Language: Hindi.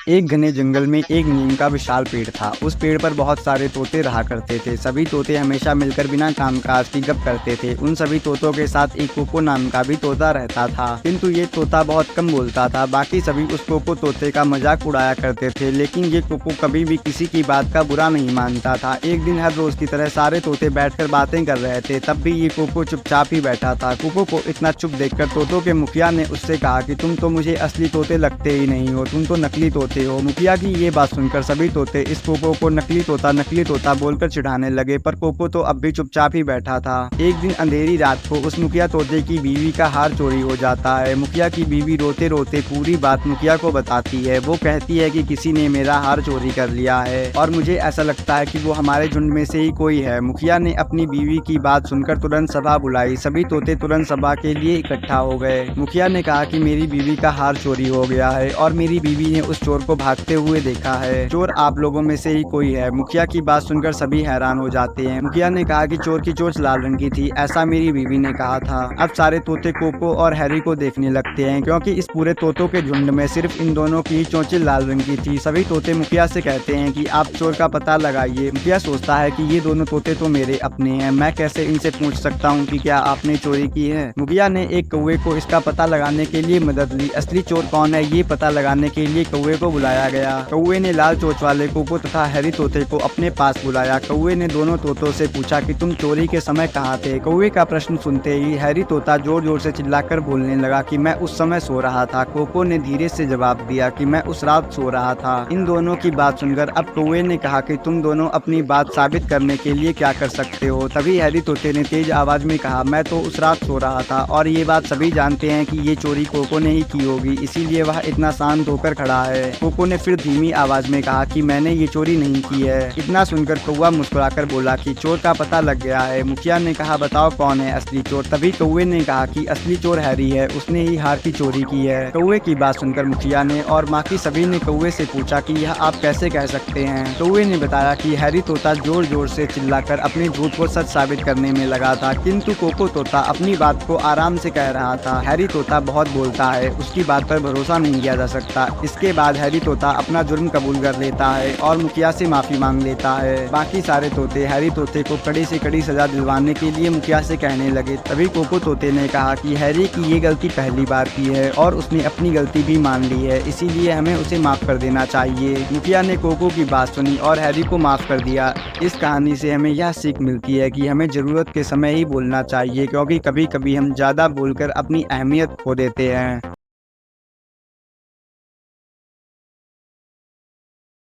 एक घने जंगल में एक नीम का विशाल पेड़ था। उस पेड़ पर बहुत सारे तोते रहा करते थे। सभी तोते हमेशा मिलकर बिना कामकाज की गप करते थे। उन सभी तोतों के साथ एक कोको नाम का भी तोता रहता था, किंतु ये तोता बहुत कम बोलता था। बाकी सभी उस कोको तोते का मजाक उड़ाया करते थे, लेकिन ये कोको कभी भी किसी की बात का बुरा नहीं मानता था। एक दिन हर रोज की तरह सारे तोते बैठकर बातें कर रहे थे, तब भी ये कोको चुपचाप ही बैठा था। कोको को इतना चुप देखकर तोतों के मुखिया ने उससे कहा कि तुम तो मुझे असली तोते लगते ही नहीं हो, तुम तो नकली तोते हो। मुखिया की ये बात सुनकर सभी तोते इस कोको को नकली तोता बोलकर चिढ़ाने लगे, पर कोको तो अब भी चुपचाप ही बैठा था। एक दिन अंधेरी रात को उस मुखिया तोते की बीवी का हार चोरी हो जाता है। मुखिया की बीवी रोते रोते पूरी बात मुखिया को बताती है। वो कहती है कि किसी ने मेरा हार चोरी कर लिया है और मुझे ऐसा लगता है कि वो हमारे झुंड में से ही कोई है। मुखिया ने अपनी बीवी की बात सुनकर तुरंत सभा बुलाई। सभी तोते तुरंत सभा के लिए इकट्ठा हो गए। मुखिया ने कहा कि मेरी बीवी का हार चोरी हो गया है और मेरी बीवी ने उस चोर को भागते हुए देखा है। चोर आप लोगों में से ही कोई है। मुखिया की बात सुनकर सभी हैरान हो जाते हैं। मुखिया ने कहा कि चोर की चोंच लाल रंग की थी, ऐसा मेरी बीवी ने कहा था। अब सारे तोते कोको और हैरी को देखने लगते हैं, क्योंकि इस पूरे तोतों के झुंड में सिर्फ इन दोनों की ही चोंचें लाल रंग की थी। सभी तोते मुखिया से कहते हैं कि आप चोर का पता लगाइए। मुखिया सोचता है कि ये दोनों तोते तो मेरे अपने हैं, मैं कैसे इनसे पूछ सकता हूँ कि क्या आपने चोरी की है। मुखिया ने एक कौवे को इसका पता लगाने के लिए मदद ली। असली चोर कौन है ये पता लगाने के लिए कौवे को बुलाया गया। कौवे ने लाल चोंच वाले कोको तथा हैरी तोते को अपने पास बुलाया। कौवे ने दोनों तोतों से पूछा कि तुम चोरी के समय कहाँ थे। कौवे का प्रश्न सुनते ही हैरी तोता जोर जोर से चिल्लाकर बोलने लगा कि मैं उस समय सो रहा था। कोको ने धीरे से जवाब दिया कि मैं उस रात सो रहा था। इन दोनों की बात सुनकर अब कौवे ने कहा कि तुम दोनों अपनी बात साबित करने के लिए क्या कर सकते हो। तभी हैरी तोते ने तेज आवाज में कहा, मैं तो उस रात सो रहा था और ये बात सभी जानते हैं कि ये चोरी कोको ने ही की होगी, इसीलिए वह इतना शांत होकर खड़ा है। कोको ने फिर धीमी आवाज में कहा कि मैंने ये चोरी नहीं की है। इतना सुनकर कौवा मुस्कुराकर बोला कि चोर का पता लग गया है। मुखिया ने कहा, बताओ कौन है असली चोर। तभी कौवे ने कहा कि असली चोर हैरी है, उसने ही हार की चोरी की है। कौवे की बात सुनकर मुखिया ने और बाकी सभी ने कौवे से पूछा कि यह आप कैसे कह सकते हैं। कौवे ने बताया कि हैरी तोता जोर जोर से चिल्लाकर अपने झूठ को सच साबित करने में लगा था, किंतु कोको तोता अपनी बात को आराम से कह रहा था। हैरी तोता बहुत बोलता है, उसकी बात पर भरोसा नहीं किया जा सकता। इसके बाद हैरी तोता अपना जुर्म कबूल कर लेता है और मुखिया से माफी मांग लेता है। बाकी सारे तोते हैरी तोते को कड़ी से कड़ी सजा दिलवाने के लिए मुखिया से कहने लगे। तभी कोको तोते ने कहा कि हैरी की ये गलती पहली बार की है और उसने अपनी गलती भी मान ली है, इसीलिए हमें उसे माफ कर देना चाहिए। मुखिया ने कोको की बात सुनी और हैरी को माफ कर दिया। इस कहानी से हमें यह सीख मिलती है कि हमें जरूरत के समय ही बोलना चाहिए, क्योंकि कभी कभी हम ज्यादा बोलकर अपनी अहमियत खो देते हैं।